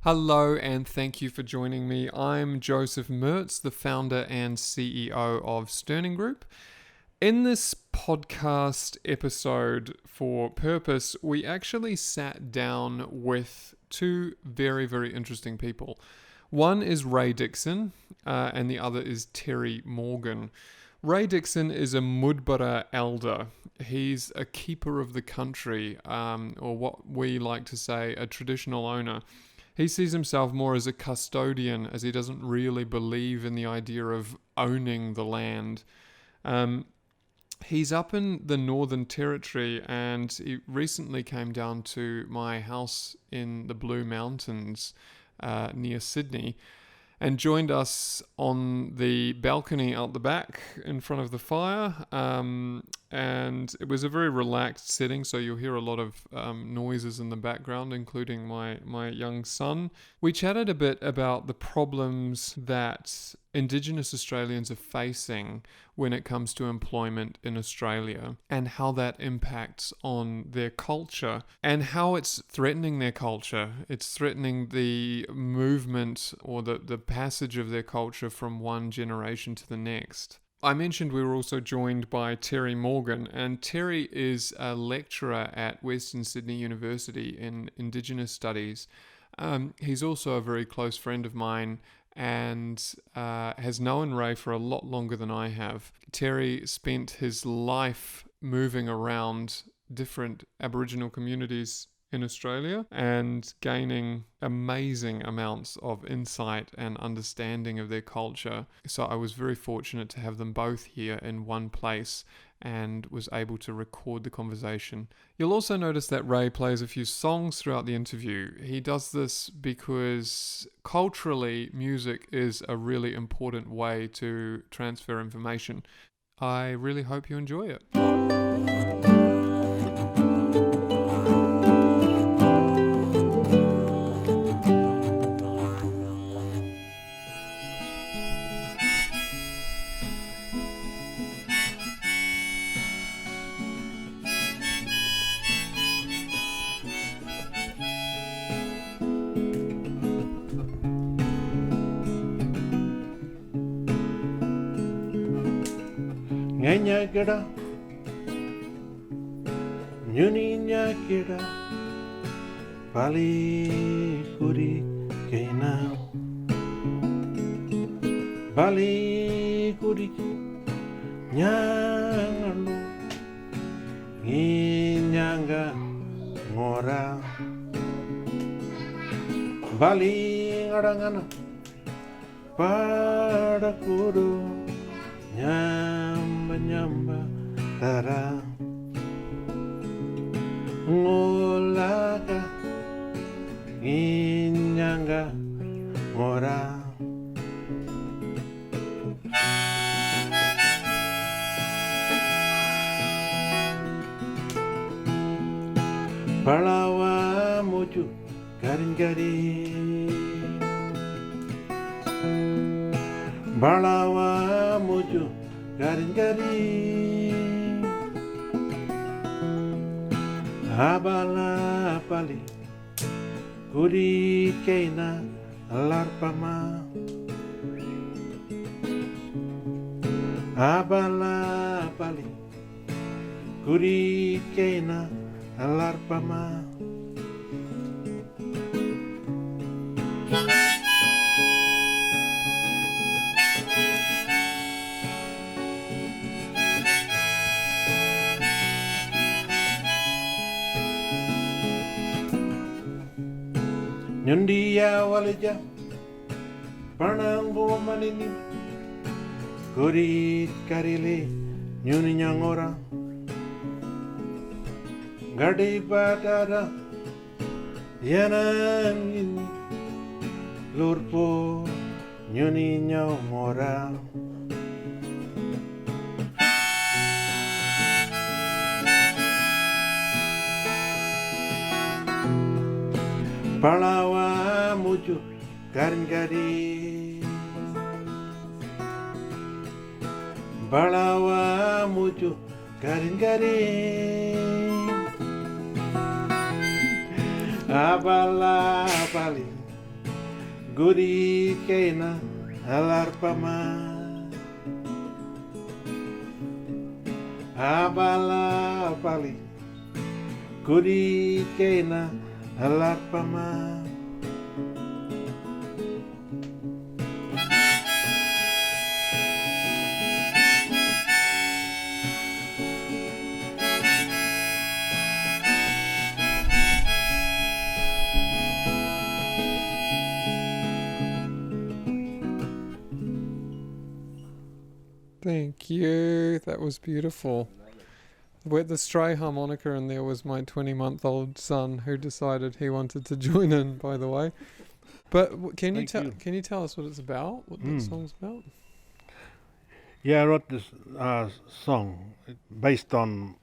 Hello and thank you for joining me. I'm Joseph Mertz, the founder and CEO of Sterning Group. In this podcast episode for Purpose, we actually sat down with two very, very interesting people. One is Ray Dixon and the other is Terry Morgan. Ray Dixon is a Mudbara elder. He's a keeper of the country, or what we like to say, a traditional owner. He sees himself more as a custodian, as he doesn't really believe in the idea of owning the land. He's up in the Northern Territory, and he recently came down to my house in the Blue Mountains near Sydney and joined us on the balcony out the back in front of the fire. And it was a very relaxed setting, so you'll hear a lot of noises in the background, including my young son. We chatted a bit about the problems that Indigenous Australians are facing when it comes to employment in Australia and how that impacts on their culture and how it's threatening their culture. It's threatening the movement or the passage of their culture from one generation to the next. I mentioned we were also joined by Terry Morgan, and Terry is a lecturer at Western Sydney University in Indigenous Studies. He's also a very close friend of mine and has known Ray for a lot longer than I have. Terry spent his life moving around different Aboriginal communities in Australia and gaining amazing amounts of insight and understanding of their culture. So I was very fortunate to have them both here in one place and was able to record the conversation. You'll also notice that Ray plays a few songs throughout the interview. He does this because culturally, music is a really important way to transfer information. I really hope you enjoy it. Nganya kira, nyuninya kira, bali kuri kena, bali kuri nyangalu, nginyanga ngora, bali ngarangana, pada kudu. Nyamba tara ngolaka inyanga ngora Palawa muju garing-garing Balawa muju garing-garing Abala pali Guri kaina larpama Abala pali Guri kaina larpama Nyundia walija Pananggo manini Kurit karile Nyuni nyangora Gadi patara Yanangini Lurpo Nyuni nyangora Palawa muju garing-garing Palawa muju garing-garing Abala bali Guri kena alarpama Abala pali Guri kena alarpama Thank you. That was beautiful. With the stray harmonica, and there was my 20-month-old son who decided he wanted to join in. By the way, but can you tell us what it's about? What that song's about? Yeah, I wrote this song based on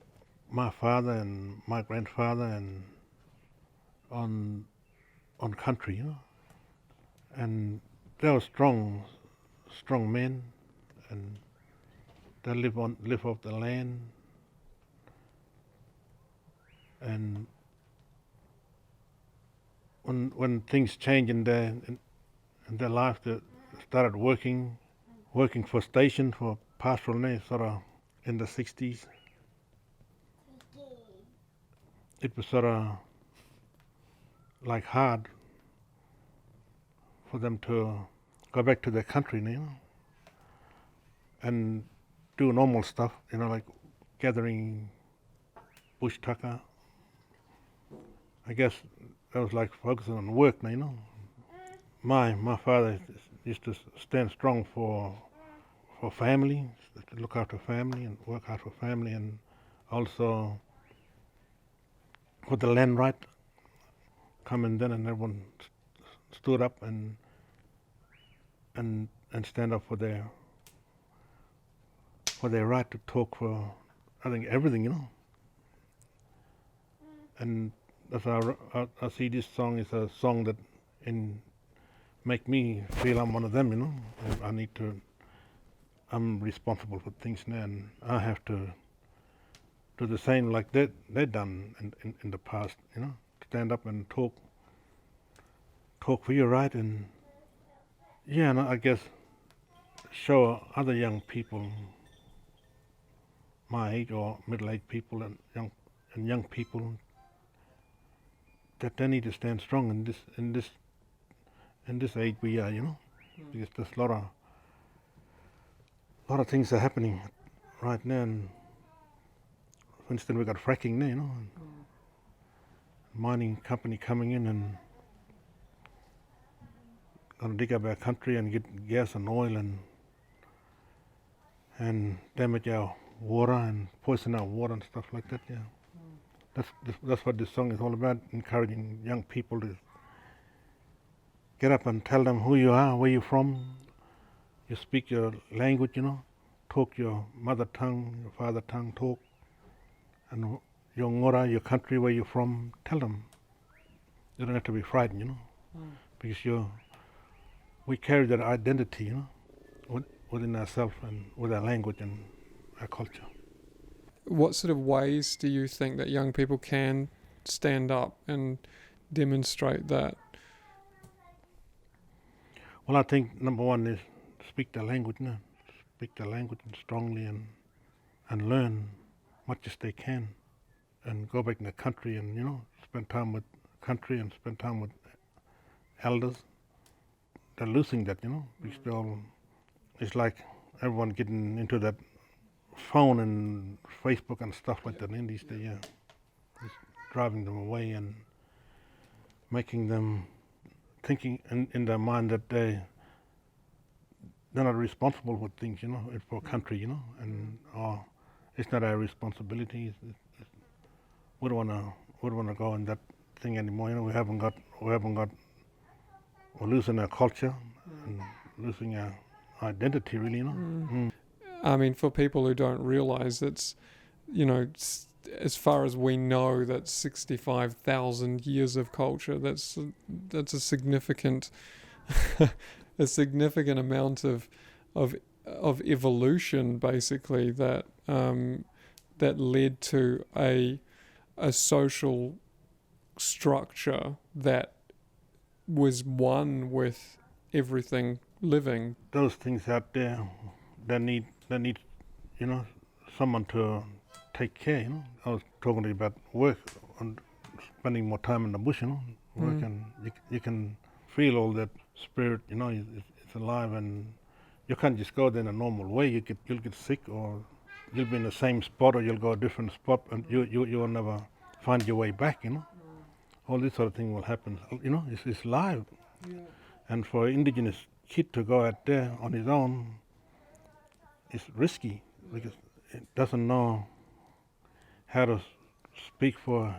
my father and my grandfather and on country, you know, and they were strong men, and they live off the land, and when things change in their life, they started working for station for pastoral land, sort of in the 60s. It was sort of like hard for them to go back to their country, you know, and do normal stuff, you know, like gathering bush tucker. I guess that was like focusing on work, you know. My father used to stand strong for family, to look after family and work hard for family, and also for the land right. Come and then, and everyone stood up and stand up for their right to talk for, I think, everything, you know. And that's how I see this song is a song that make me feel I'm one of them, you know. I'm responsible for things now, and I have to do the same like they done in the past, you know. Stand up and talk for your right, and yeah, and I guess show other young people my age or middle-aged people and young people that they need to stand strong in this age we are, you know, because there's a lot of things are happening right now. And for instance, we got fracking now, you know, mining company coming in and gonna dig up our country and get gas and oil and damage our water and poison our water and stuff like that. Yeah, that's what this song is all about, encouraging young people to get up and tell them who you are, where you're from. You speak your language, you know, talk your mother tongue, your father tongue, talk, and your ngora, your country, where you're from, tell them. You don't have to be frightened, you know, because we carry that identity, you know, within ourselves and with our language and our culture. What sort of ways do you think that young people can stand up and demonstrate that? Well, I think number one is speak the language, you know, speak the language strongly and learn much as they can, and go back in the country and, you know, spend time with country and spend time with elders. They're losing that, you know, because it's like everyone getting into that phone and Facebook and stuff like that in these days. Yeah, it's driving them away and making them thinking in their mind that they're not responsible for things, you know, for country, you know, and it's not our responsibility. We don't wanna go in that thing anymore. You know, we haven't got. We're losing our culture and losing our identity, really, you know. I mean, for people who don't realise, it's, you know, as far as we know, that's 65,000 years of culture. That's a significant a significant amount of evolution, basically, that led to a social structure that was one with everything living. Those things out there, they need, you know, someone to take care. You know, I was talking to you about work and spending more time in the bush. You know, work, and you can feel all that spirit. You know, it's alive, and you can't just go there in a normal way. You'll get sick, or you'll be in the same spot, or you'll go a different spot, and you'll never find your way back. You know, all this sort of thing will happen. You know, it's live. And for an Indigenous kid to go out there on his own, it's risky because it doesn't know how to speak for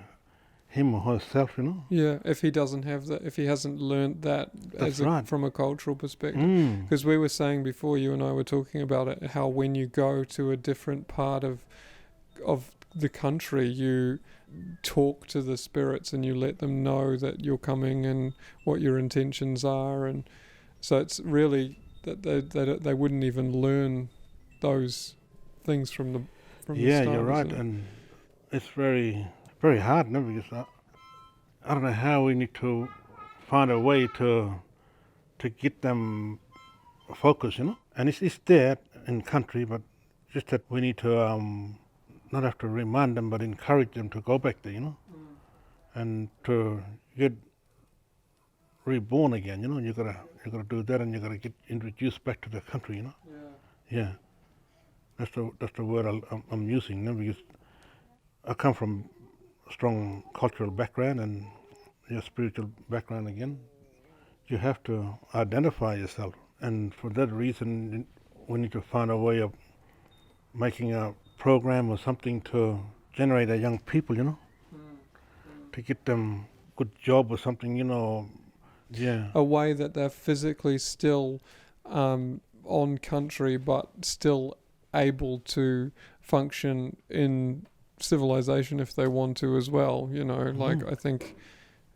him or herself, you know. Yeah, if he doesn't have that, if he hasn't learnt that That's right. from a cultural perspective. Because we were saying before, you and I were talking about it, how when you go to a different part of the country, you talk to the spirits and you let them know that you're coming and what your intentions are, and so it's really that they wouldn't even learn those things from the start. Yeah, you're right, and it's very hard, no? Because I don't know how we need to find a way to get them focused, you know. And it's there in country, but just that we need to not have to remind them, but encourage them to go back there, you know, and to get reborn again. You know, you gotta do that, and you gotta get introduced back to the country, you know. Yeah, that's the word I'm using, you know, because I come from a strong cultural background and your spiritual background again. You have to identify yourself, and for that reason, we need to find a way of making a program or something to generate a young people, you know, to get them good job or something, you know. Yeah. A way that they're physically still on country, but still able to function in civilization if they want to as well, you know, like I think,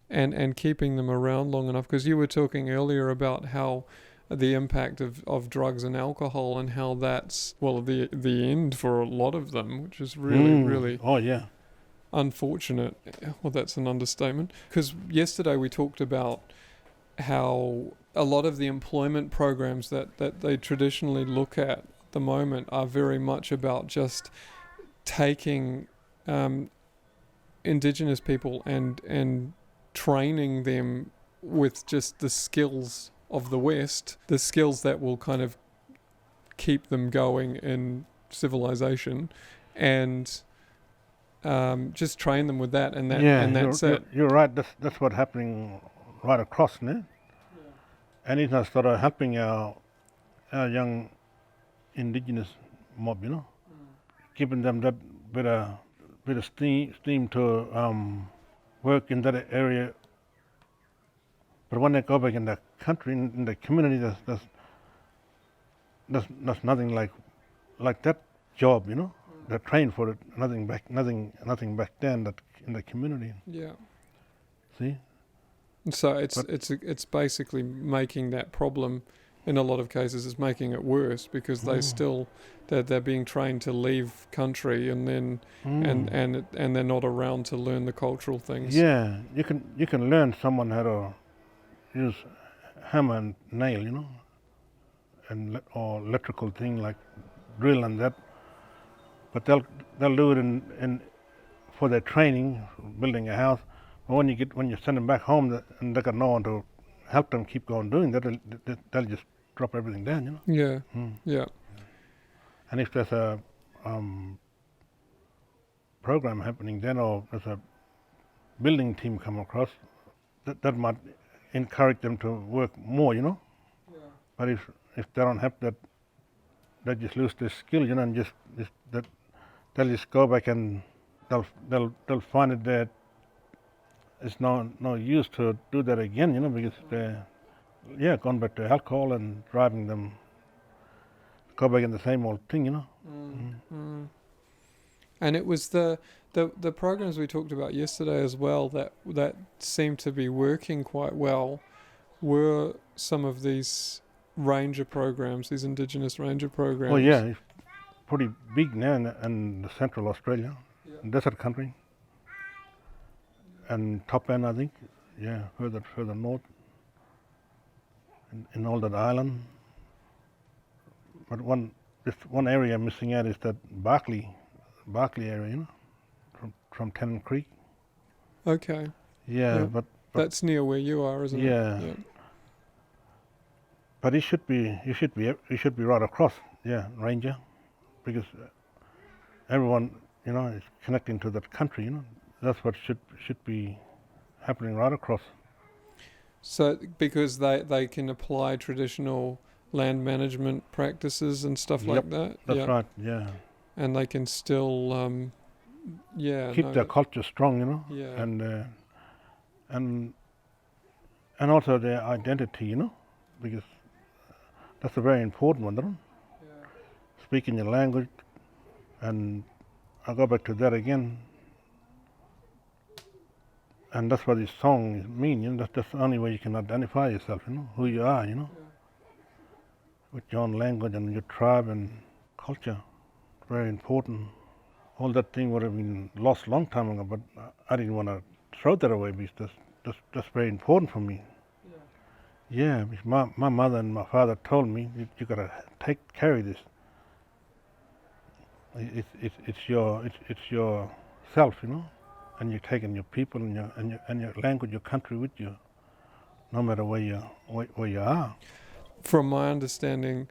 and keeping them around long enough, because you were talking earlier about how the impact of drugs and alcohol, and how that's, well, the end for a lot of them, which is really oh yeah, unfortunate. Well, that's an understatement, because yesterday we talked about how a lot of the employment programs that they traditionally look at the moment are very much about just taking Indigenous people and training them with just the skills of the West, the skills that will kind of keep them going in civilization, and just train them with that, and that's it. You're right. That's what's happening right across now, and it's not sort of helping our young Indigenous mob, you know, giving them that bit of steam to work in that area. But when they go back in the country, in the community, that's nothing like that job, you know. They're trained for it. Nothing back then that in the community. Yeah. See. So it's basically making that problem, in a lot of cases, is making it worse, because they're being trained to leave country, and then and they're not around to learn the cultural things. Yeah, you can learn someone how to use hammer and nail, you know, and or electrical thing like drill and that, but they'll do it in for their training, building a house. But when you send them back home, and they got no one to help them keep going doing that, they'll just drop everything down, you know. Yeah. Yeah. And if there's a program happening then, or there's a building team come across, that might encourage them to work more, you know. Yeah. But if they don't have that, they just lose their skill, you know, and just that they'll just go back, and they'll find it that it's no use to do that again, you know, because they're gone back to alcohol and driving them go back in the same old thing, you know. And it was the programs we talked about yesterday as well that seemed to be working quite well were some of these ranger programs, these Indigenous ranger programs. Well, yeah, it's pretty big now in Central Australia, desert country, and top end, I think, further north. in all that island. But just one area missing out is that Barkley area, you know, from Tennant Creek. Okay. Yeah, Yeah. but That's near where you are, isn't yeah. it? Yeah. But it should be right across, yeah, Ranger, because everyone, you know, is connecting to that country, you know. That's what should be happening right across. So because they can apply traditional land management practices and stuff like that. That's Yeah. right, yeah. And they can still, Keep their culture strong, you know, yeah. and also their identity, you know, because that's a very important one, you know? Yeah. Speaking your language, and I go back to that again, and that's what this song mean, you know. That's the only way you can identify yourself, you know, who you are, you know, with your own language and your tribe and culture. Very important. All that thing would have been lost a long time ago, but I didn't want to throw that away because that's very important for me. Yeah, because my mother and my father told me you gotta carry this. It's your self, you know, and you're taking your people and your language, your country with you, no matter where you are. From my understanding,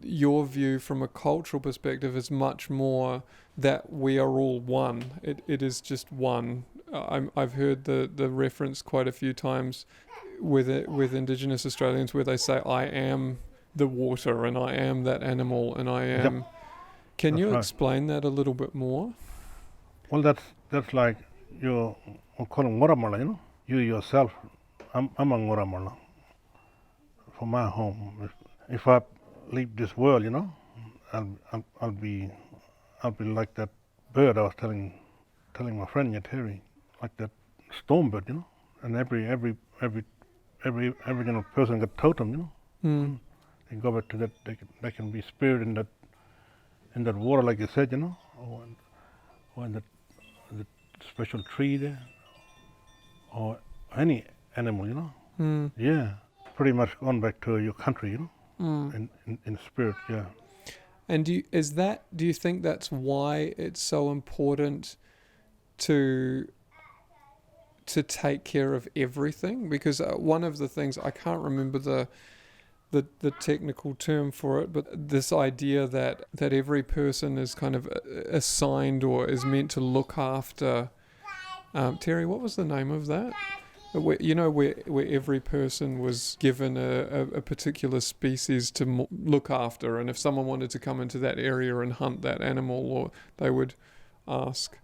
your view from a cultural perspective is much more that we are all one. It is just one. I've heard the reference quite a few times with Indigenous Australians where they say, I am the water and I am that animal and I am. Yep. Can That's you right. explain that a little bit more? Well, that's like we'll call them Waramala, you know. You yourself, I'm a Waramala for my home. If I leave this world, you know, I'll be like that bird I was telling my friend Terry, like that storm bird, you know. And every Aboriginal person got totem, you know. Mm. They go back to that. They can be spirit in that water, like you said, you know, or in that special tree there, or any animal, you know. Mm. Yeah, pretty much gone back to your country, you know, Mm. in spirit. Yeah. And do you think that's why it's so important to take care of everything? Because one of the things, I can't remember the technical term for it, but this idea that every person is kind of assigned or is meant to look after. Terry, what was the name of that? Where every person was given a particular species to look after, and if someone wanted to come into that area and hunt that animal, or they would ask.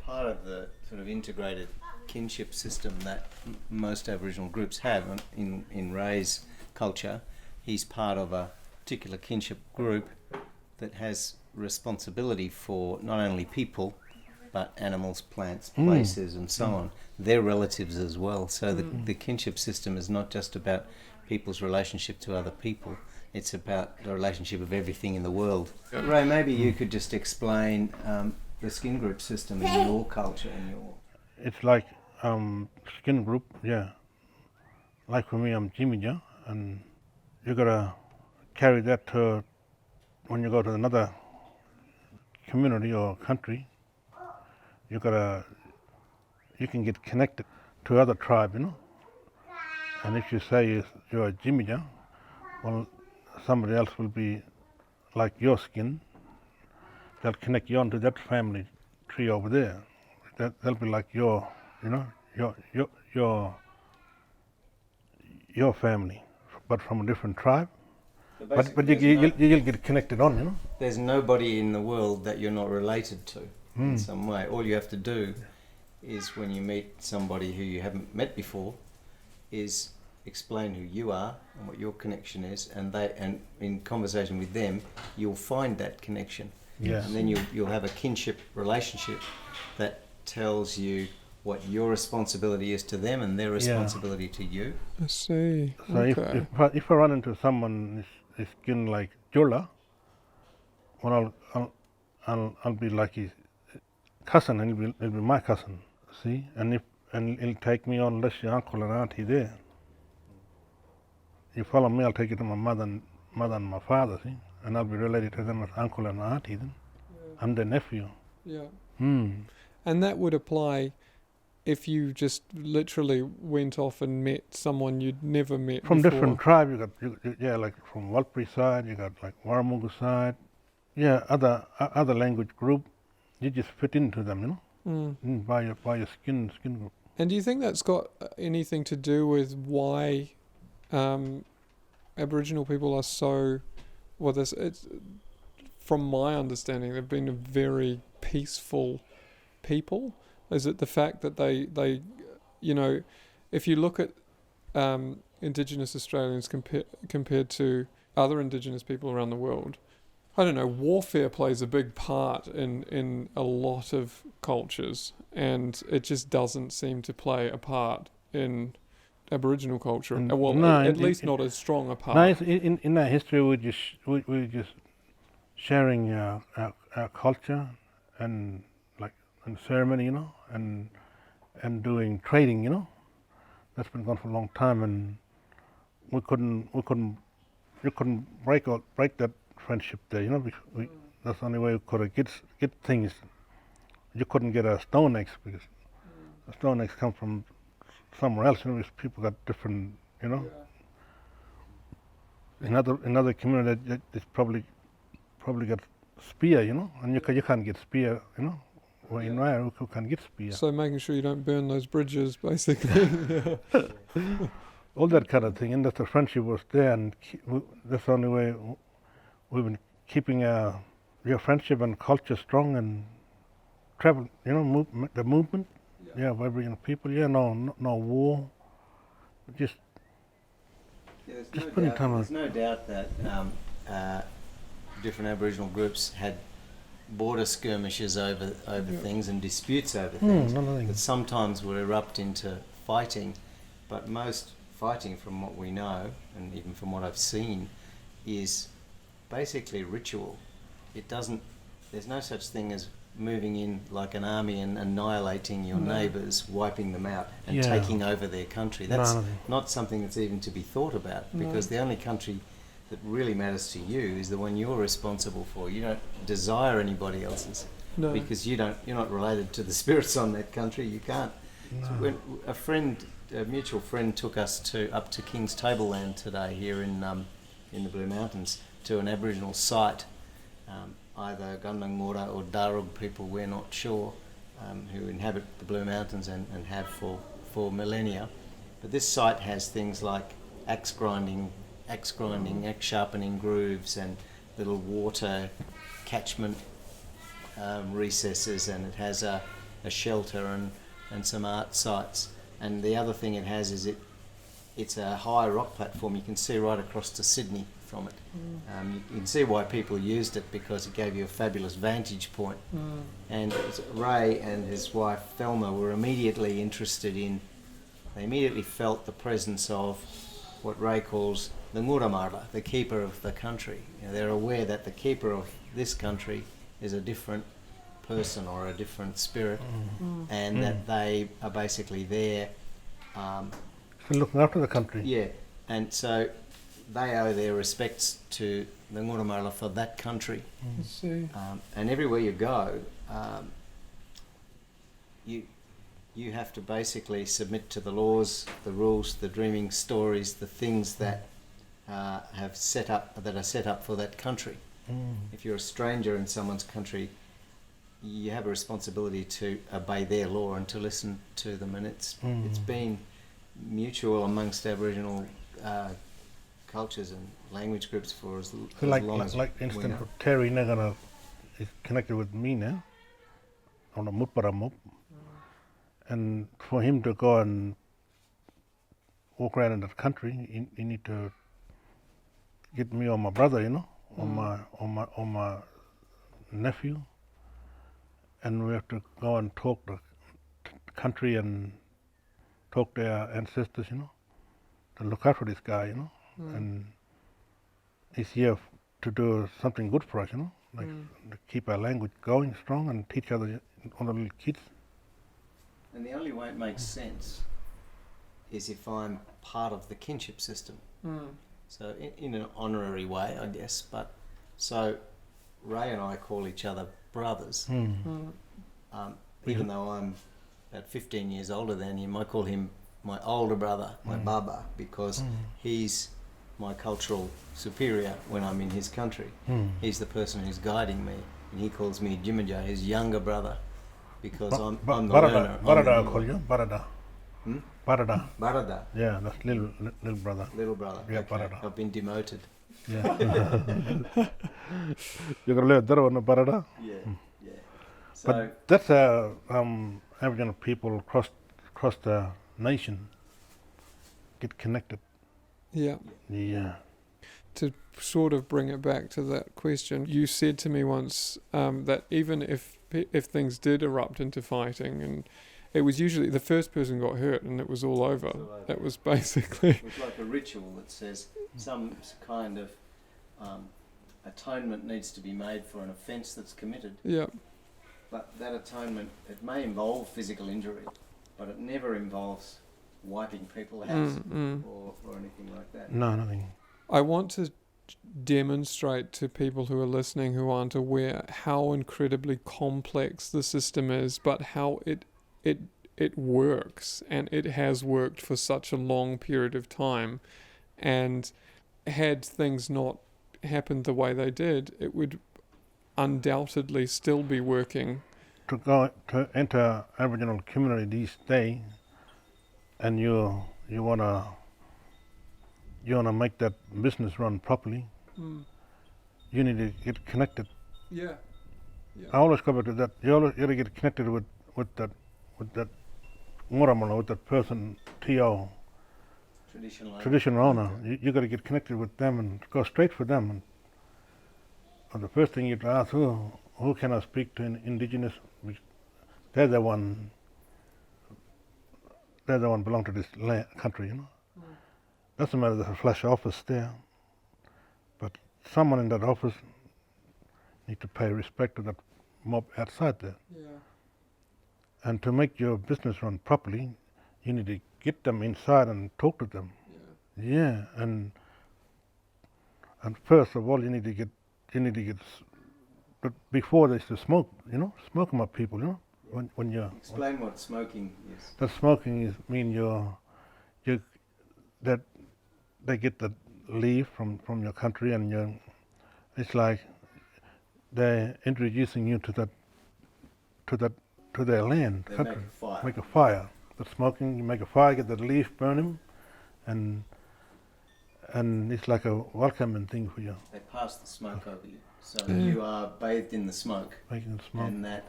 Part of the sort of integrated kinship system that most Aboriginal groups have in Ray's culture. He's part of a particular kinship group that has responsibility for not only people but animals, plants, places and so on. They're relatives as well. So the kinship system is not just about people's relationship to other people, it's about the relationship of everything in the world. Ray, maybe you could just explain the skin group system in your culture and your... It's like skin group, yeah. Like for me, I'm Jimija, and you gotta carry that to when you go to another community or country. You can get connected to other tribe, you know. And if you say you're a Jimija, well, somebody else will be like your skin. They'll connect you onto that family tree over there. They'll be like your family, but from a different tribe. But you'll get connected on, you know. There's nobody in the world that you're not related to in some way. All you have to do is, when you meet somebody who you haven't met before, is explain who you are and what your connection is, and in conversation with them, you'll find that connection. Yeah. And then you'll have a kinship relationship that tells you what your responsibility is to them and their responsibility to you. I see. So Okay. if I run into someone is skin like Jula, well, I'll be like his cousin, and it'll be my cousin. See, and he'll take me on unless your uncle and auntie there. you follow me, I'll take you to my mother and my father, see? And I'll be related to them as uncle and auntie then. I'm their nephew. Yeah. Hmm. And that would apply if you just literally went off and met someone you'd never met From before. different tribes, yeah, like from Walpri side, you got like Warramungu side, yeah, other language group, you just fit into them, you know, by your skin group. And do you think that's got anything to do with why Aboriginal people are so, well, it's, from my understanding, they've been a very peaceful people? Is it the fact that they you know, if you look at Indigenous Australians compared to other Indigenous people around the world, I don't know, warfare plays a big part in a lot of cultures, and it just doesn't seem to play a part in Aboriginal culture. Well, No, at least not as strong a part. No, in our history, we're just sharing our culture and like and ceremony, you know, and doing trading, you know. That's been going for a long time, and you couldn't break that friendship there, you know. Because that's the only way we could get things. You couldn't get a stone axe because a stone axe comes from somewhere else. You know, because people got different, you know. In other community, it's probably got spear, you know, and you can't get spear, you know. Well, in Raya, you can't get spear. So making sure you don't burn those bridges, basically. All that kind of thing, and that the friendship was there, and that's the only way we've been keeping our friendship and culture strong and travel, you know, the movement, of Aboriginal people, no war, just spending time on. There's no doubt that different Aboriginal groups had border skirmishes over things and disputes over things that sometimes would erupt into fighting, but most fighting, from what we know and even from what I've seen, is basically ritual. There's no such thing as moving in like an army and annihilating your neighbours, wiping them out and taking over their country. That's not something that's even to be thought about, because the only country that really matters to you is the one you're responsible for. You don't desire anybody else's, because you're not related to the spirits on that country. You can't. No. So when a mutual friend took us up to King's Tableland today here in the Blue Mountains, to an Aboriginal site, either Gundungmora or Darug people, we're not sure, who inhabit the Blue Mountains and have for millennia. But this site has things like axe sharpening grooves, and little water catchment recesses, and it has a shelter and some art sites. And the other thing it has is it's a high rock platform. You can see right across to Sydney from it. You can see why people used it, because it gave you a fabulous vantage point. And Ray and his wife Thelma were immediately interested in, they immediately felt the presence of what Ray calls the Nguramara, the keeper of the country. You know, they're aware that the keeper of this country is a different person or a different spirit, and that they are basically there looking after the country. Yeah, and so they owe their respects to the Nguramara for that country. I see. And everywhere you go, you have to basically submit to the laws, the rules, the dreaming stories, the things that are set up for that country. If you're a stranger in someone's country, you have a responsibility to obey their law and to listen to them. And it's been mutual amongst Aboriginal cultures and language groups for as long as like instance of Terry Nagana is connected with me now on the Mutparamop, and for him to go and walk around in that country, you need to get me or my brother, you know, or my nephew, and we have to go and talk the country and talk to our ancestors, you know, to look after this guy, you know, and he's here to do something good for us, you know, like to keep our language going strong and teach all the little kids. And the only way it makes sense is if I'm part of the kinship system. So in an honorary way, I guess. But so Ray and I call each other brothers. Even though I'm about 15 years older than him, I call him my older brother, my baba, because he's my cultural superior when I'm in his country. He's the person who's guiding me, and he calls me Jimaja, his younger brother, because I'm the learner. Barada, I call you. Barada. Barada. Barada. Yeah, that's little brother. Little brother. Yeah, okay. Barada. I've been demoted. Yeah. You gotta learn that one, Barada. Yeah, yeah. So, But that's Aboriginal people across the nation get connected. Yeah. Yeah. To sort of bring it back to that question, you said to me once that even if things did erupt into fighting, and it was usually the first person got hurt and it was all over. That was basically... It was like a ritual that says some kind of atonement needs to be made for an offence that's committed. Yeah. But that atonement, it may involve physical injury, but it never involves wiping people out or anything like that. No, nothing. I want to demonstrate to people who are listening who aren't aware how incredibly complex the system is, but how it works, and it has worked for such a long period of time. And had things not happened the way they did, it would undoubtedly still be working. To enter Aboriginal community these days, and you wanna make that business run properly, you need to get connected. Yeah. I always go back to that. You gotta get connected with that Ngoramala, with that person, T.O. Traditional owner. You gotta get connected with them and go straight for them. And the first thing you'd ask, who can I speak to in Indigenous? They're the one belong to this country, you know. Doesn't matter there's a flash office there, but someone in that office need to pay respect to that mob outside there. Yeah. And to make your business run properly, you need to get them inside and talk to them. Yeah, and first of all, you need to get. But before they used to smoke, smoke them up, people, when you explain what smoking is. That smoking is mean that they get the leave from your country, and it's like they're introducing you to their land, they country. Make a fire. The smoking, you make a fire, get the leaf, burn them, and it's like a welcoming thing for you. They pass the smoke over you, so you are bathed in the smoke, making the smoke, and that,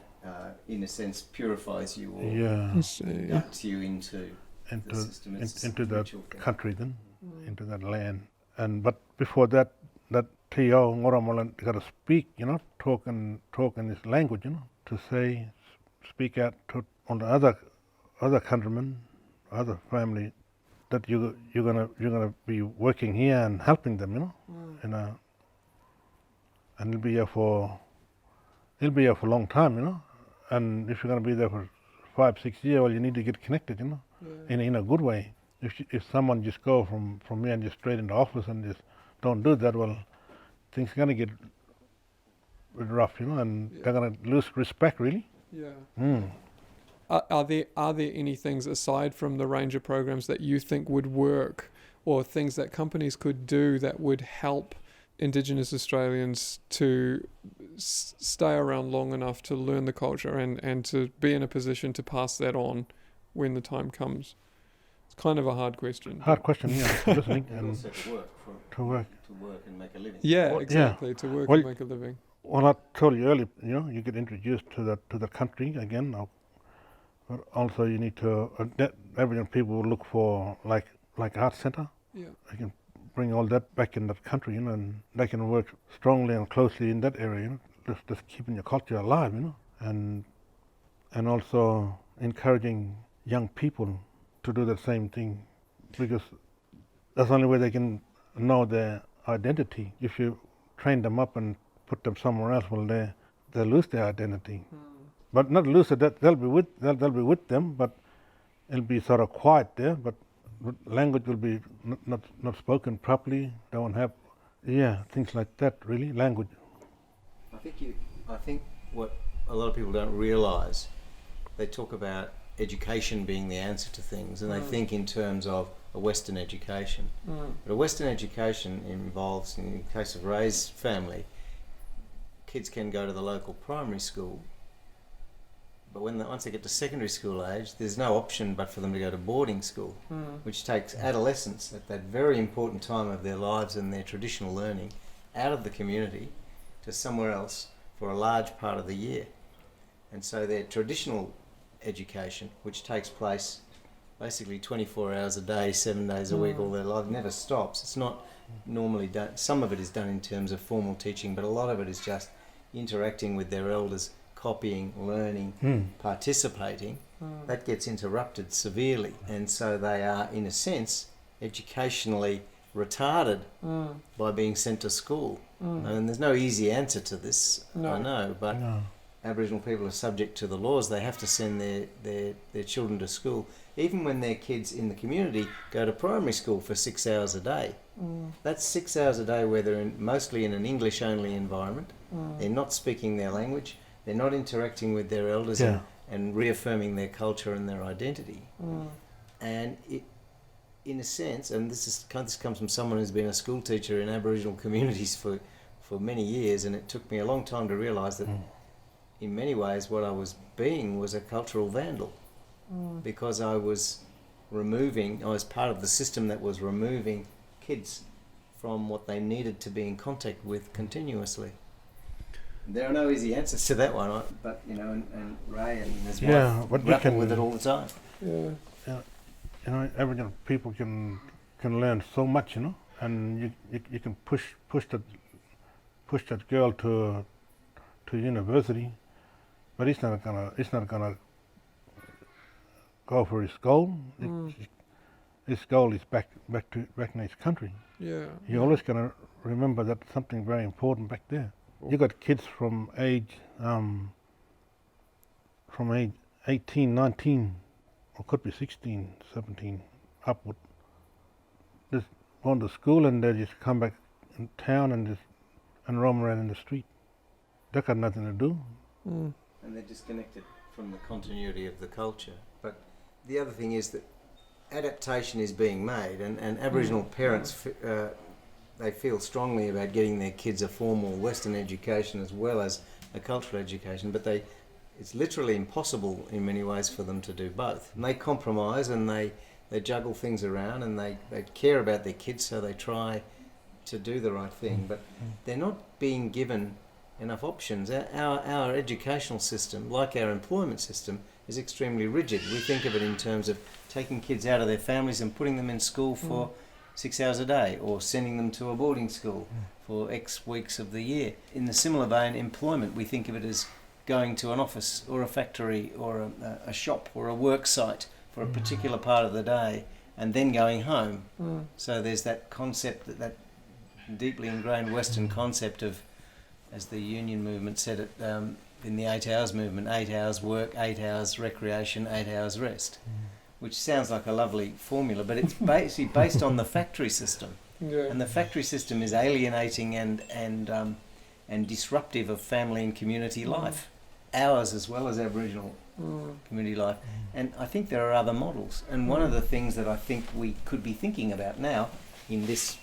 in a sense, purifies you or inducts you into the system. Into that country, then into that land. But before that T.O. Ngoramala got to speak, talk in his language, to speak out on the other countrymen, other family, that you're gonna be working here and helping them, and it'll be here for a long time, and if you're gonna be there for 5-6 years, well, you need to get connected, in a good way. If someone just go from here and just straight into office and just don't do that, well, things are gonna get rough, and they're gonna lose respect, really. Yeah. Are there any things aside from the ranger programs that you think would work, or things that companies could do that would help Indigenous Australians to stay around long enough to learn the culture and to be in a position to pass that on when the time comes? It's kind of a hard question. Hard question, yeah. Listening and also to work and make a living. Yeah, exactly. Yeah. To work and make a living. Well, I told you earlier, you get introduced to the country again. But also, you need to. Aboriginal people will look for like art center. Yeah. They can bring all that back in that country, and they can work strongly and closely in that area. Just keeping your culture alive, and also encouraging young people to do the same thing, because that's the only way they can know their identity. If you train them up and put them somewhere else, well, they lose their identity. But not lose it. They'll be with them, but it'll be sort of quiet there. But language will be not spoken properly. Don't have, things like that. Really, language. I think what a lot of people don't realise, they talk about education being the answer to things, and they think in terms of a Western education. But a Western education involves, in the case of Ray's family, kids can go to the local primary school, but once they get to secondary school age, there's no option but for them to go to boarding school, which takes adolescence at that very important time of their lives and their traditional learning out of the community to somewhere else for a large part of the year. And so their traditional education, which takes place basically 24 hours a day, 7 days a week, all their life, never stops. It's not normally done. Some of it is done in terms of formal teaching, but a lot of it is just interacting with their elders, copying, learning, participating. That gets interrupted severely, and so they are, in a sense, educationally retarded by being sent to school. And there's no easy answer to this, I know, but Aboriginal people are subject to the laws. They have to send their children to school, even when their kids in the community go to primary school for 6 hours a day. That's 6 hours a day where they're mostly in an English-only environment. They're not speaking their language. They're not interacting with their elders and reaffirming their culture and their identity. And it, in a sense, and this comes from someone who's been a school teacher in Aboriginal communities for many years, and it took me a long time to realise that in many ways what I was being was a cultural vandal, because I was part of the system that was removing kids from what they needed to be in contact with continuously. There are no easy answers to that one, but and Ray and his wife grapple with it all the time. Aboriginal people can learn so much, and you can push that girl to university, but it's not gonna go for his goal. His goal is back in his country. You're always gonna remember that something very important back there. You got kids from age 18, 19, or could be 16, 17, upward. Just gone to school and they just come back in town and roam around in the street. They got nothing to do. And they're disconnected from the continuity of the culture. But the other thing is that adaptation is being made, and Aboriginal parents they feel strongly about getting their kids a formal Western education as well as a cultural education, but it's literally impossible in many ways for them to do both. And they compromise and they juggle things around, and they care about their kids, so they try to do the right thing, but they're not being given enough options. Our educational system, like our employment system, is extremely rigid. We think of it in terms of taking kids out of their families and putting them in school for 6 hours a day, or sending them to a boarding school for X weeks of the year. In the similar vein, employment, we think of it as going to an office or a factory or a shop or a work site for a particular part of the day and then going home. So there's that concept, that deeply ingrained Western concept of, as the union movement said it in the 8 hours movement, 8 hours work, 8 hours recreation, 8 hours rest. Which sounds like a lovely formula, but it's basically based on the factory system. And the factory system is alienating and disruptive of family and community life, ours as well as Aboriginal community life. And I think there are other models. And one of the things that I think we could be thinking about now in this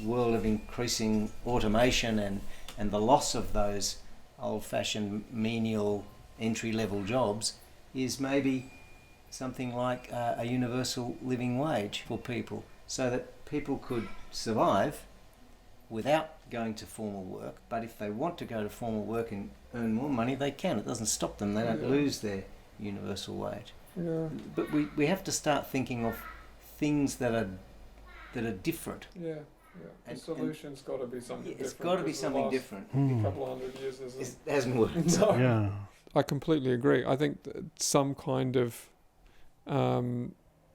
world of increasing automation and the loss of those old-fashioned menial entry-level jobs is maybe something like a universal living wage for people, so that people could survive without going to formal work. But if they want to go to formal work and earn more money, they can. It doesn't stop them. They don't lose their universal wage. But we have to start thinking of things that are different. The solution's got to be something different. It's got to be something different. A couple of hundred years it hasn't worked. No. I completely agree. I think that some kind of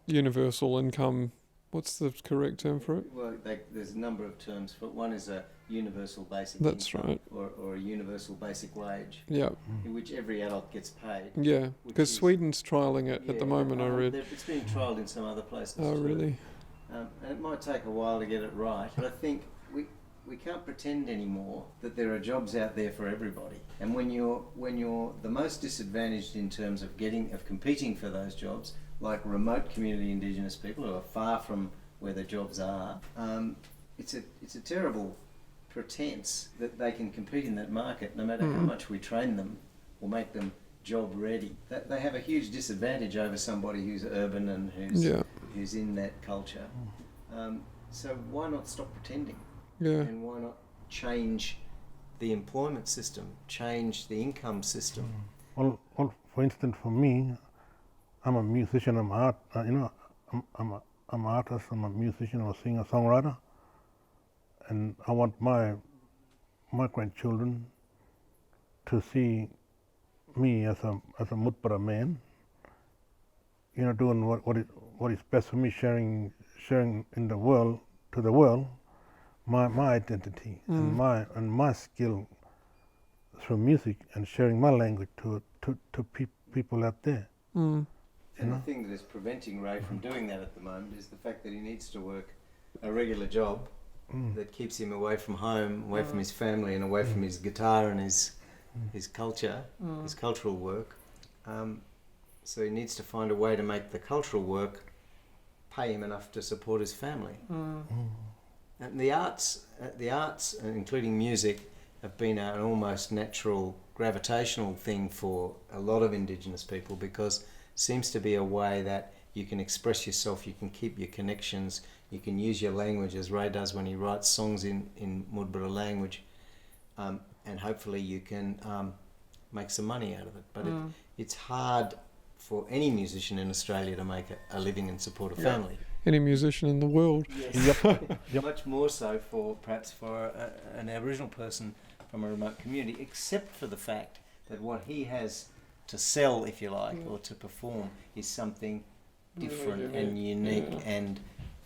universal income What's the correct term for it? Well, there's a number of terms for it. One is a universal basic That's income, right. or a universal basic wage, Yeah, in which every adult gets paid. yeah. Which Because is- Sweden's trialling it at the moment, I read. It's being trialled in some other places Oh, too. really? And it might take a while to get it right, but I think we can't pretend anymore that there are jobs out there for everybody. And when you're the most disadvantaged in terms of competing for those jobs, like remote community Indigenous people who are far from where the jobs are, it's a terrible pretense that they can compete in that market, no matter how much we train them or make them job ready. They have a huge disadvantage over somebody who's urban and who's in that culture. So why not stop pretending? Yeah. And why not change the employment system, change the income system? Well, for instance, for me, I'm a musician. I'm an artist. I'm a musician. I'm a singer, songwriter, and I want my grandchildren to see me as a Mutpara man. Doing what is best for me, sharing in the world to the world. My identity and my skill through music, and sharing my language to people out there. And the thing that is preventing Ray from doing that at the moment is the fact that he needs to work a regular job that keeps him away from home, away from his family, and away from his guitar and his culture, his cultural work. So he needs to find a way to make the cultural work pay him enough to support his family. And the arts, including music, have been an almost natural gravitational thing for a lot of Indigenous people, because it seems to be a way that you can express yourself, you can keep your connections, you can use your language, as Ray does when he writes songs in Mudbara language, and hopefully you can make some money out of it. But it's hard for any musician in Australia to make a living and support a family. Any musician in the world. Yes. Much more so perhaps for an Aboriginal person from a remote community, except for the fact that what he has to sell, if you like, or to perform is something different and unique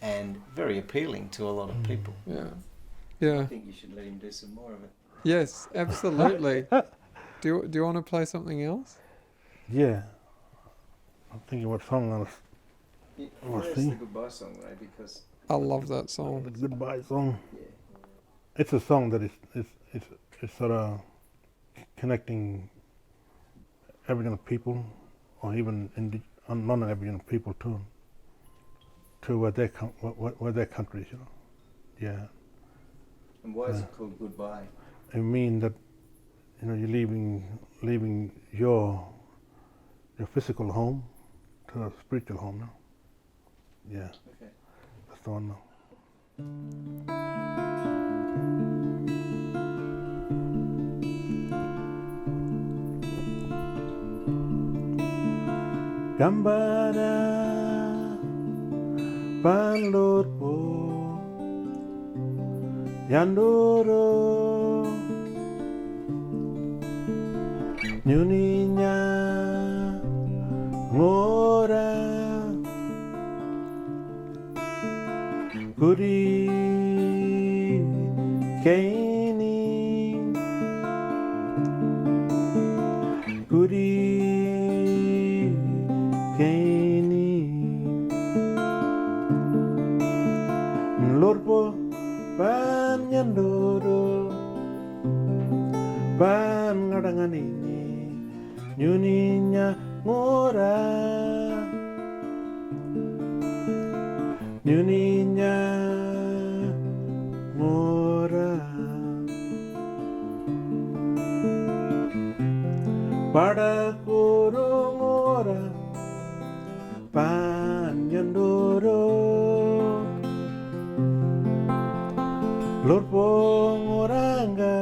and very appealing to a lot of people. Yeah. I think you should let him do some more of it. Yes, absolutely. Do you want to play something else? Yeah. I'm thinking what song I'll That's the goodbye song, Ray, because I love that song. the goodbye song. It's a song that is sort of connecting Aboriginal people, or even non-Aboriginal people to where their countries, Yeah. And why is it called Goodbye? I mean that you're leaving your physical home to a spiritual home now. Yeah. Okay. That's the one now. Gambara Panlurpo Yandoro Nyuninya Ngora Guri Kaini Guri Kaini Lorpo Panyandoro Pan ngadangan ini Nyuninya ngora Nyuninya ngora Pada kurung ngora Panyandoro Lorpo ngoranga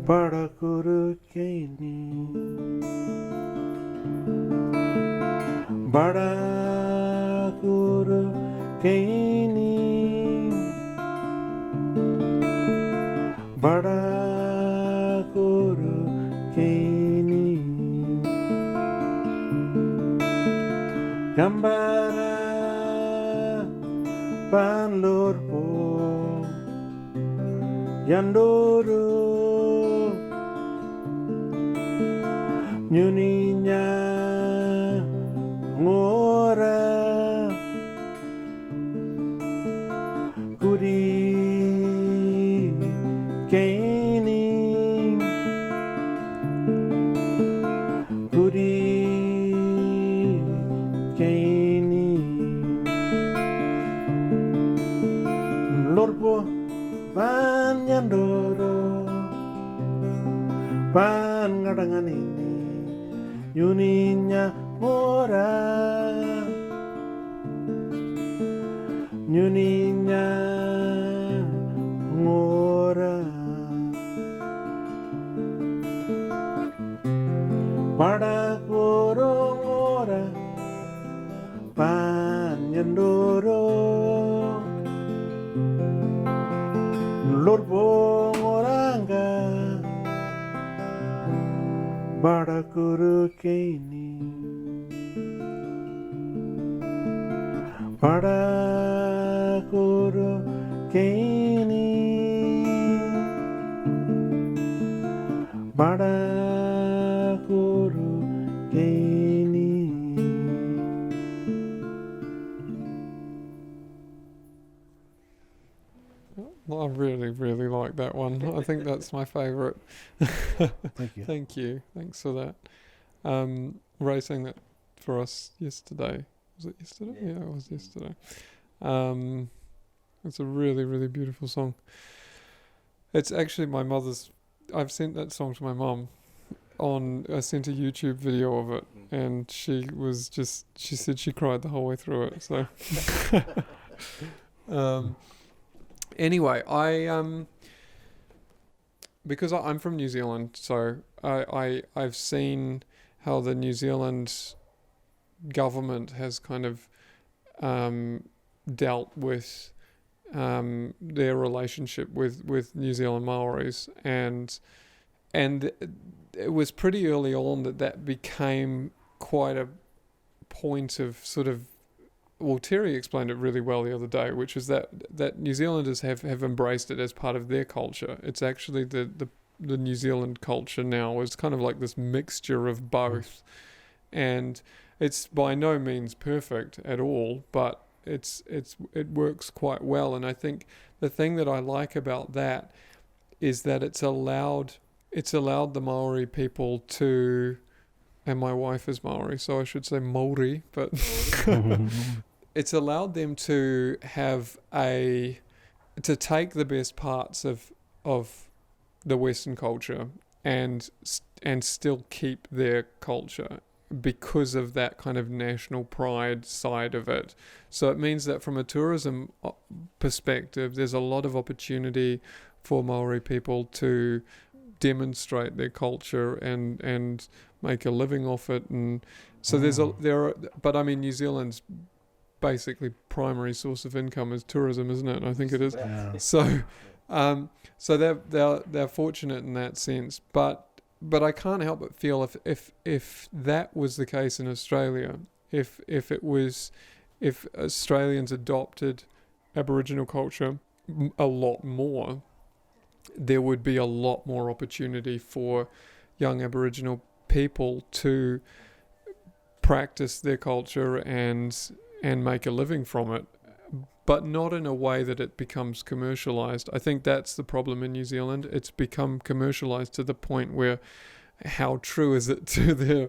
Pada kuru kini Pada kuru kini Pada kuru kini Gambara pan lorpo yandoro nyuninya ngora kuri kaini kuri kaini lorpo pan yandoro pan ngadangan ini nyuninya ngora nyuninya ngora pada koro ngora panyandoro lorbo ngoranga pada koro kini pada koro kini pada koro kini. I really, really like that one. I think that's my favourite. Thank you. Thank you. Thanks for that. Ray sang that for us yesterday. Was it yesterday? Yeah, it was yesterday. It's a really, really beautiful song. It's actually my mother's. I've sent that song to my mum. I sent a YouTube video of it, and she said she cried the whole way through it. So, anyway, because I'm from New Zealand, so I've seen how the New Zealand government has kind of dealt with their relationship with New Zealand Maoris, and it was pretty early on that became quite a point of sort of. Well, Terry explained it really well the other day, which is that New Zealanders have embraced it as part of their culture. It's actually the New Zealand culture now is kind of like this mixture of both, and it's by no means perfect at all, but it works quite well. And I think the thing that I like about that is that it's allowed the Maori people to, and my wife is Maori, so I should say Maori, but it's allowed them to take the best parts of the Western culture and still keep their culture because of that kind of national pride side of it. So it means that from a tourism perspective, there's a lot of opportunity for Maori people to demonstrate their culture and make a living off it. And so but I mean, New Zealand's basically primary source of income is tourism, isn't it? I think it is. Yeah. So they're fortunate in that sense, but I can't help but feel if that was the case in Australia, if Australians adopted Aboriginal culture a lot more, there would be a lot more opportunity for young Aboriginal people to practice their culture and make a living from it, but not in a way that it becomes commercialized. I think that's the problem in New Zealand. It's become commercialized to the point where how true is it to their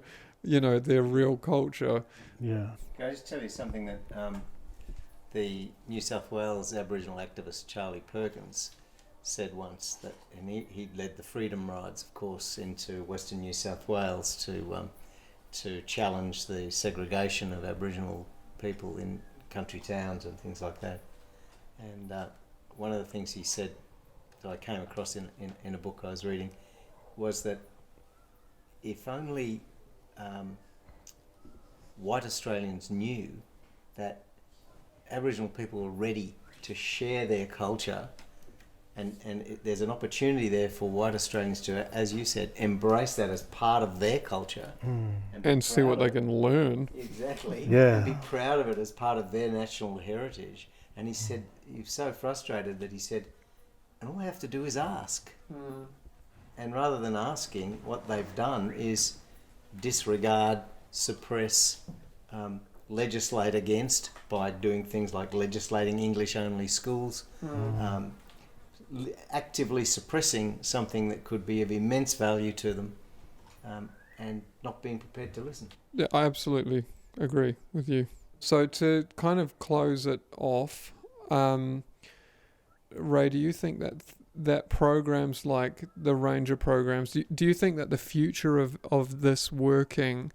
real culture? Yeah. Can I just tell you something that the New South Wales Aboriginal activist Charlie Perkins said once, that, and he led the freedom rides, of course, into Western New South Wales to challenge the segregation of Aboriginal people in country towns and things like that. And one of the things he said that I came across in a book I was reading was that if only white Australians knew that Aboriginal people are ready to share their culture, and there's an opportunity there for white Australians to, as you said, embrace that as part of their culture. And see what they can learn. Exactly. Yeah. And be proud of it as part of their national heritage, And he said he was so frustrated that he said, and all I have to do is ask. And rather than asking, what they've done is disregard, suppress, legislate against by doing things like legislating English-only schools, actively suppressing something that could be of immense value to them, and not being prepared to listen. Yeah, I absolutely agree with you. So to kind of close it off, Ray, do you think that programs like the Ranger programs, do you think that the future of this working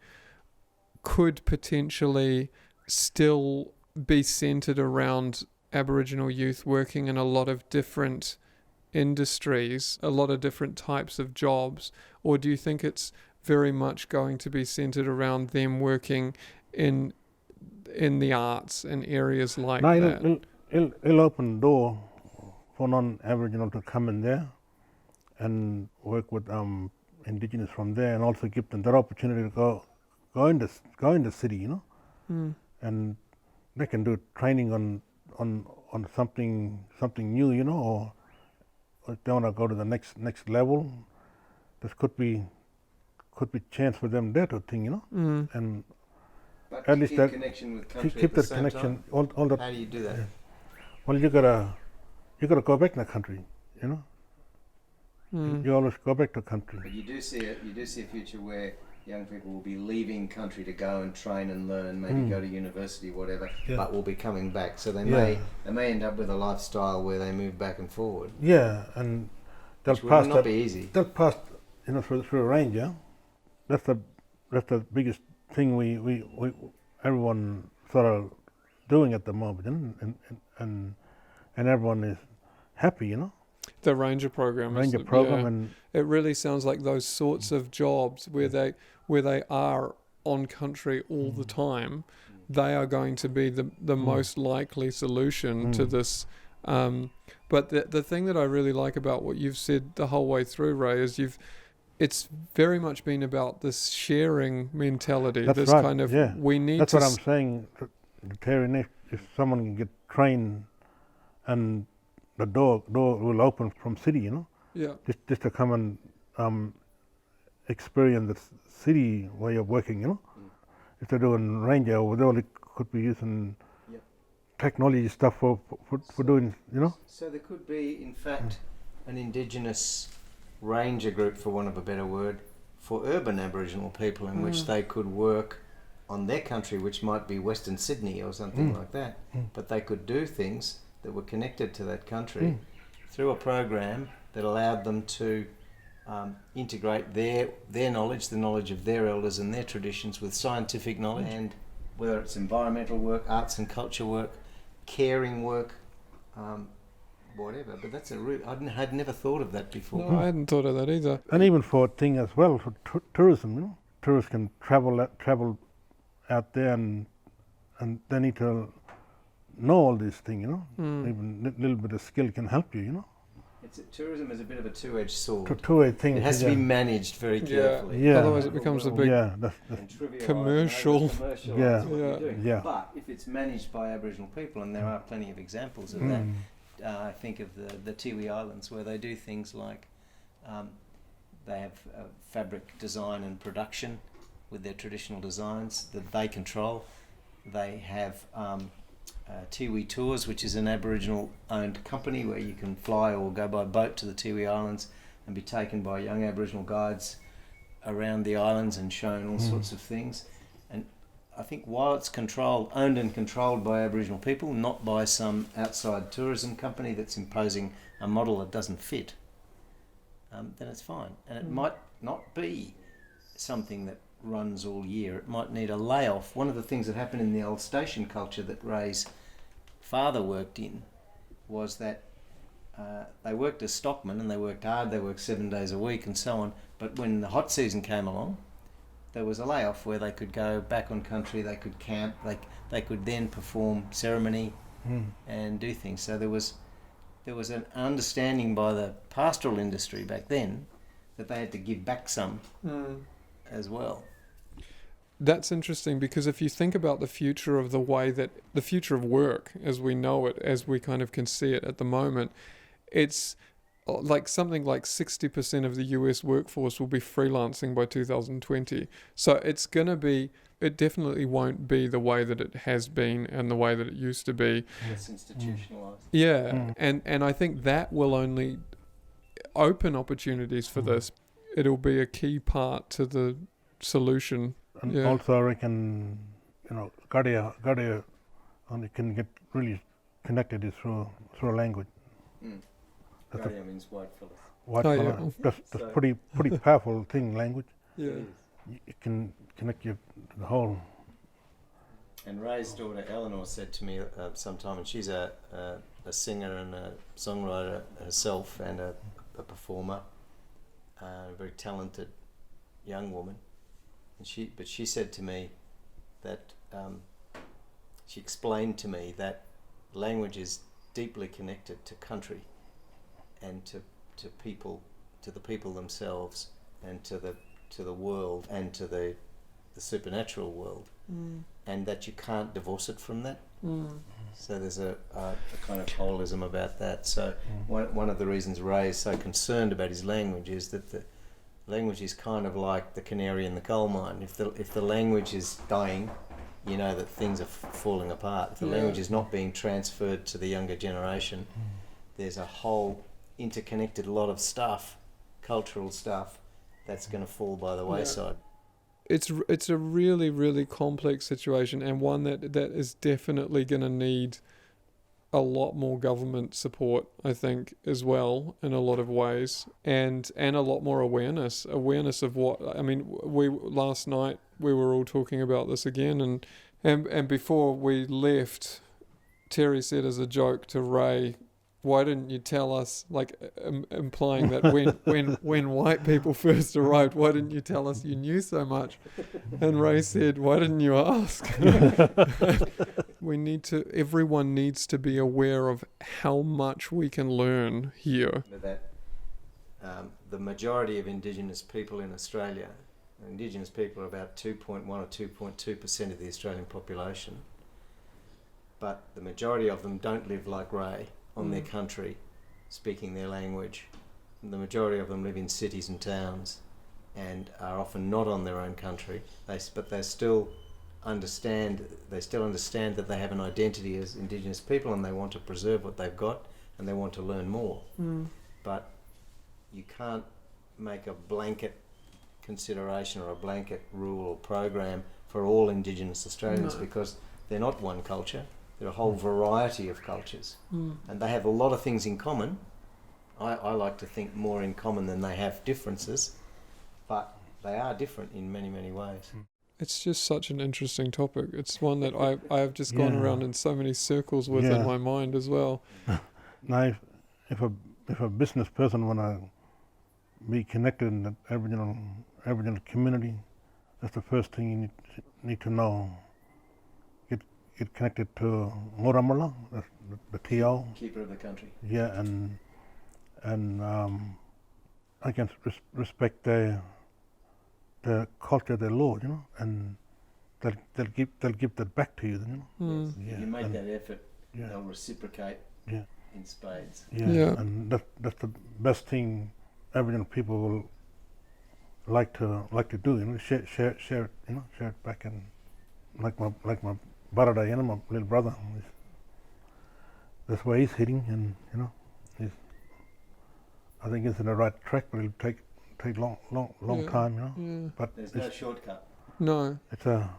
could potentially still be centred around Aboriginal youth working in a lot of different industries, a lot of different types of jobs, or do you think it's very much going to be centred around them working in the arts and areas like that? It'll open the door for non-Aboriginal to come in there and work with Indigenous from there, and also give them that opportunity to go in the city, you know, and they can do training on something new, you know, or if they want to go to the next level, this could be chance for them there to think, you know, and But at least keep that connection with country keep at the that same connection. time. All that. How do you do that? Well, you gotta go back to the country, you know. You always go back to country. But you do see a future where young people will be leaving country to go and train and learn, maybe go to university, whatever, but will be coming back. So they may end up with a lifestyle where they move back and forward. Yeah, and they'll Which pass will not be easy. They'll pass, you know, through a range. Yeah, that's the biggest thing we everyone sort of doing at the moment, and everyone is happy, you know. The Ranger program. And it really sounds like those sorts of jobs where they are on country all the time. They are going to be the most likely solution to this. But the thing that I really like about what you've said the whole way through, Ray, is it's very much been about this sharing mentality. That's this right, kind of we need. That's what I'm saying. Terry, if someone can get trained, and the door will open from city, you know. Yeah. Just to come and experience the city way of working, you know. If they're doing ranger over there, they could be using technology stuff for doing, you know. So there could be, in fact, an Indigenous ranger group, for want of a better word, for urban Aboriginal people, in which they could work on their country, which might be Western Sydney or something like that. But they could do things that were connected to that country through a program that allowed them to integrate their knowledge, the knowledge of their elders and their traditions, with scientific knowledge, and whether it's environmental work, arts and culture work, caring work, whatever. But that's I'd never thought of that before. No, I hadn't thought of that either. And even for a thing as well, for tourism, you know. Tourists can travel out there, and they need to know all these things, you know. Even a little bit of skill can help you, you know. Tourism is a bit of a two-edged sword. Two-edged thing. It has to be managed very carefully. Yeah. Otherwise, it becomes a big commercial. Yeah. But if it's managed by Aboriginal people, and there are plenty of examples of that, I think of the Tiwi Islands, where they do things like they have fabric design and production with their traditional designs that they control. They have Tiwi Tours, which is an Aboriginal-owned company where you can fly or go by boat to the Tiwi Islands and be taken by young Aboriginal guides around the islands and shown all sorts of things. And I think while it's owned and controlled by Aboriginal people, not by some outside tourism company that's imposing a model that doesn't fit, then it's fine. And it might not be something that runs all year. It might need a layoff. One of the things that happened in the old station culture that Ray's father worked in was that they worked as stockmen, and they worked hard, they worked 7 days a week and so on, but when the hot season came along, there was a layoff where they could go back on country, they could camp, they could then perform ceremony and do things. So there was an understanding by the pastoral industry back then that they had to give back some as well. That's interesting, because if you think about the future of the future of work as we know it, as we kind of can see it at the moment, it's like something like 60% of the US workforce will be freelancing by 2020. So it definitely won't be the way that it has been and the way that it used to be. It's institutionalized. Yeah, and I think that will only open opportunities for this. It'll be a key part to the solution. And also I reckon, Gadia only can get really connected is through language. Gadia means white fellas. White Oh, fella. yeah. That's pretty powerful thing, language. Yeah. It can connect you to the whole. And Ray's daughter Eleanor said to me sometime, and she's a singer and a songwriter herself and a performer, a very talented young woman. And she said to me that she explained to me that language is deeply connected to country and to people, to the people themselves, and to the world and to the supernatural world, and that you can't divorce it from that. So there's a kind of holism about that. So one of the reasons Ray is so concerned about his language is that the language is kind of like the canary in the coal mine. If the language is dying, you know that things are falling apart. If the language is not being transferred to the younger generation, there's a whole interconnected lot of stuff, cultural stuff, that's going to fall by the wayside. It's a really, really complex situation, and one that is definitely going to need a lot more government support, I think, as well, in a lot of ways, and a lot more awareness of what, I mean, last night we were all talking about this again, and before we left, Terry said as a joke to Ray, why didn't you tell us, like implying that when white people first arrived, why didn't you tell us you knew so much? And Ray said, why didn't you ask? Everyone needs to be aware of how much we can learn here. That the majority of Indigenous people in Australia, Indigenous people are about 2.1 or 2.2% of the Australian population, but the majority of them don't live like Ray on their country, speaking their language. The majority of them live in cities and towns and are often not on their own country, but they still understand that they have an identity as Indigenous people, and they want to preserve what they've got and they want to learn more. But you can't make a blanket consideration or a blanket rule or program for all Indigenous Australians, because they're not one culture. There are a whole variety of cultures, and they have a lot of things in common. I like to think more in common than they have differences, but they are different in many, many ways. It's just such an interesting topic. It's one that I have just gone around in so many circles with in my mind as well. Now, if a business person want to be connected in the Aboriginal community, that's the first thing you need to know. Get connected to Muramula, the TO. Keeper of the country. Yeah, and I can respect their culture, their law, and they'll give that back to you, Yes. If you make that effort, they'll reciprocate in spades. And that's the best thing Aboriginal people will like to do, share it, share it back, and like my Barada, my little brother, that's where he's heading, and I think he's in the right track, but it'll take long time, But there's no shortcut. No, it's a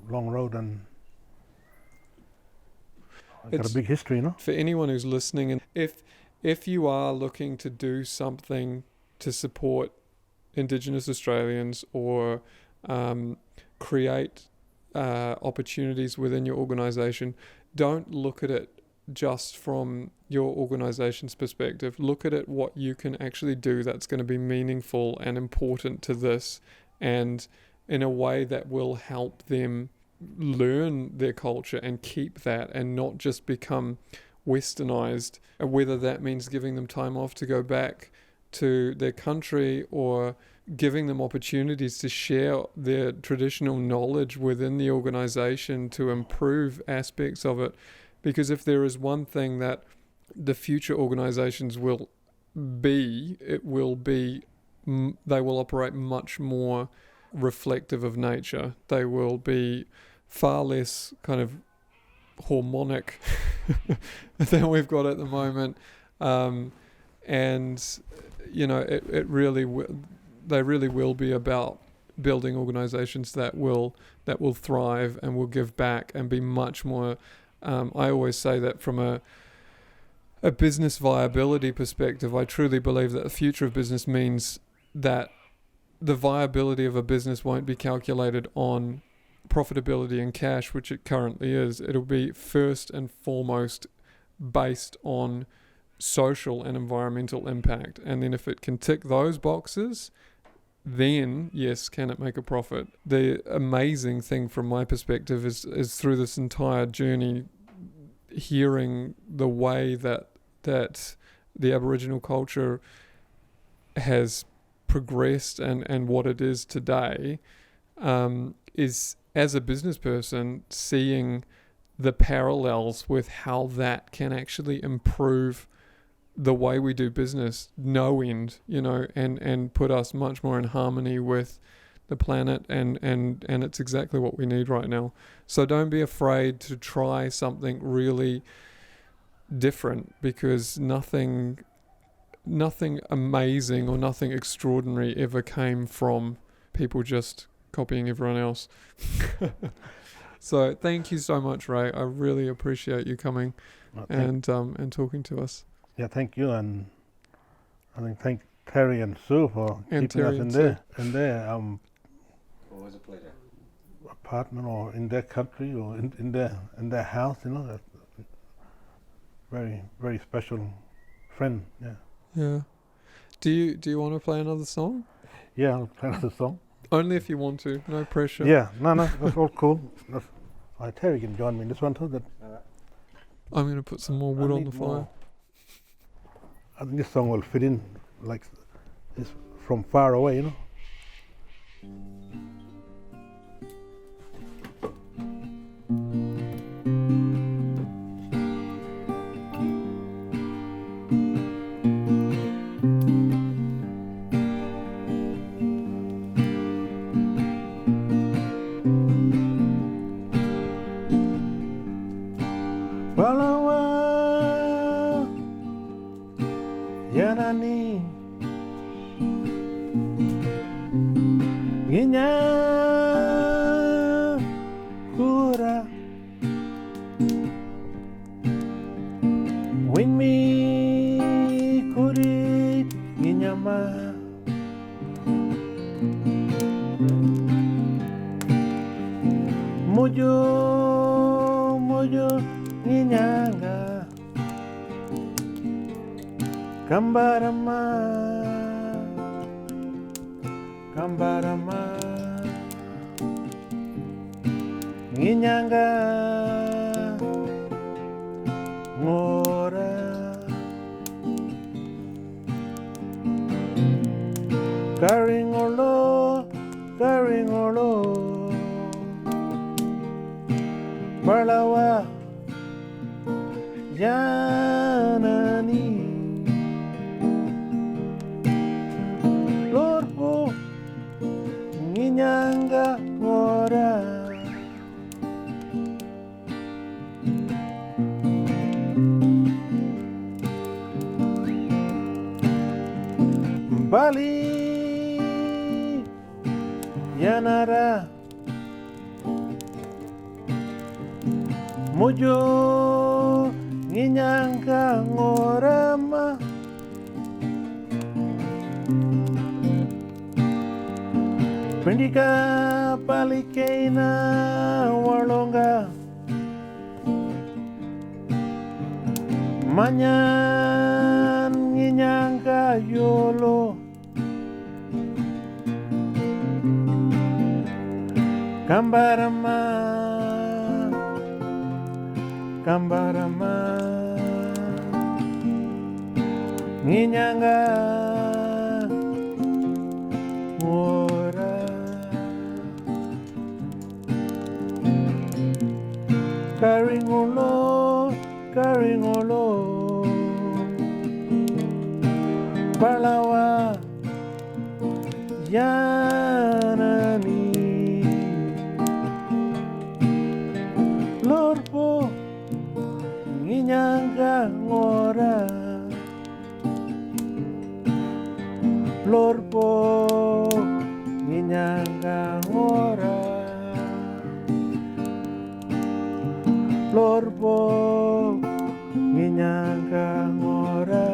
long road, and it's got a big history, For anyone who's listening, and if you are looking to do something to support Indigenous Australians or create opportunities within your organisation, don't look at it just from your organisation's perspective. Look at it what you can actually do that's going to be meaningful and important to this, and in a way that will help them learn their culture and keep that, and not just become westernized, whether that means giving them time off to go back to their country or giving them opportunities to share their traditional knowledge within the organization to improve aspects of it. Because if there is one thing that the future organizations will be, it will be, they will operate much more reflective of nature. They will be far less kind of hormonic than we've got at the moment. And, you know, it really they really will be about building organizations that will thrive and will give back and be much more, I always say that from a business viability perspective, I truly believe that the future of business means that the viability of a business won't be calculated on profitability and cash, which it currently is. It'll be first and foremost based on social and environmental impact. And then if it can tick those boxes, then yes, can it make a profit? The amazing thing from my perspective is through this entire journey, hearing the way that the Aboriginal culture has progressed and what it is today, is, as a business person, seeing the parallels with how that can actually improve the way we do business, no end, you know, and put us much more in harmony with the planet, and it's exactly what we need right now. So don't be afraid to try something really different, because nothing amazing or nothing extraordinary ever came from people just copying everyone else. So thank you so much, Ray. I really appreciate you coming and talking to us. Yeah, thank you, and I think thank Terry and Sue for And keeping Terry us and in their Always a pleasure. apartment or in their country or in their house. You know, that's very, very special friend. Yeah. Yeah. Do you want to play another song? Yeah, I'll play another song. Only if you want to. No pressure. Yeah, no, that's all cool. Terry can join me in this one too. I'm going to put some more wood I on the need fire. more. I think this song will fit in, like it's from far away, you know. Yanani Ginya Kura Win me Kuri Ginyama Mojo Ginyanga Kambarama Nginyanga Ngora Karingolo Balawa Janani Lorpo Nginyanga Ngora Bali Yanara Mojo Nginyanga Ngorama Pendika Palikeina Walonga Manyan Nginyanga Yolo Kambarama Nginyanga Karingolo, Palawa, Yanani, Lorpo, Nginyanga Ngora, Lorpo, Nginyanga Ngora, Lorpo, Nginyanga Ngora.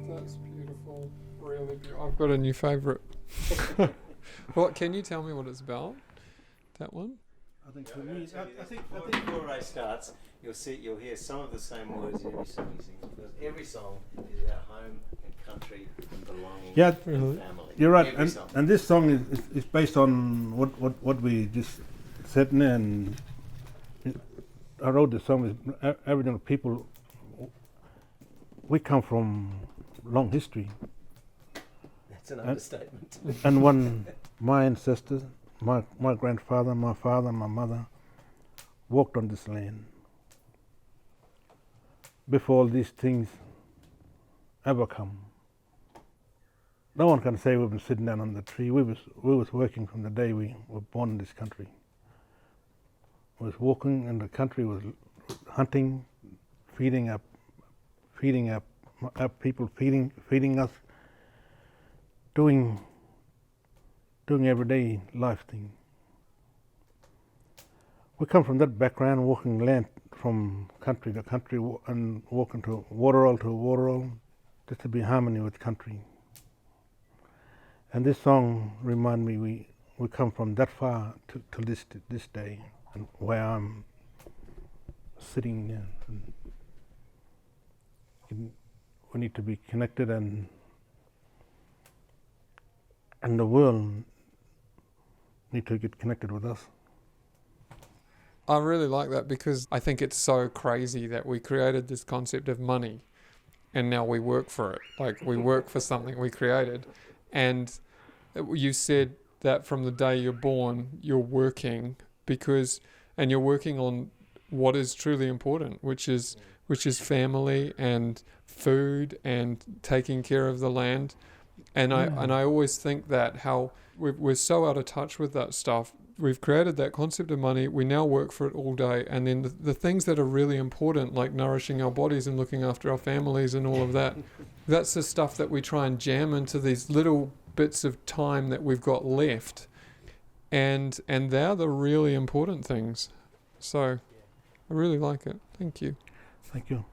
That's beautiful. Really beautiful. I've got a new favourite. What? Can you tell me what it's about? That one? I think for me, I think Before Ray starts, you'll hear some of the same words in every song he sings, because every song is about home and country and belonging Yeah, and family. you're right, Every song. and this song is based on what we just said, and I wrote this song with Aboriginal people. We come from long history, That's an understatement. and when my ancestors, my grandfather, my father, my mother walked on this land before all these things ever come. No one can say we've been sitting down on the tree. We was working from the day we were born in this country. We was walking in the country, was hunting, feeding up people, feeding us, doing everyday life thing. We come from that background, walking land from country to country and walking to water hole, just to be in harmony with country. And this song remind me we come from that far to this day, and where I'm sitting there. And we need to be connected, and the world need to get connected with us. I really like that because I think it's so crazy that we created this concept of money and now we work for it. Like we work for something we created. And you said that from the day you're born, you're working and you're working on what is truly important, which is family and food and taking care of the land. And I always think that how we're so out of touch with that stuff. We've created that concept of money. We now work for it all day. And then the things that are really important, like nourishing our bodies and looking after our families and all of that, that's the stuff that we try and jam into these little bits of time that we've got left. And they're the really important things. So I really like it. Thank you. Thank you.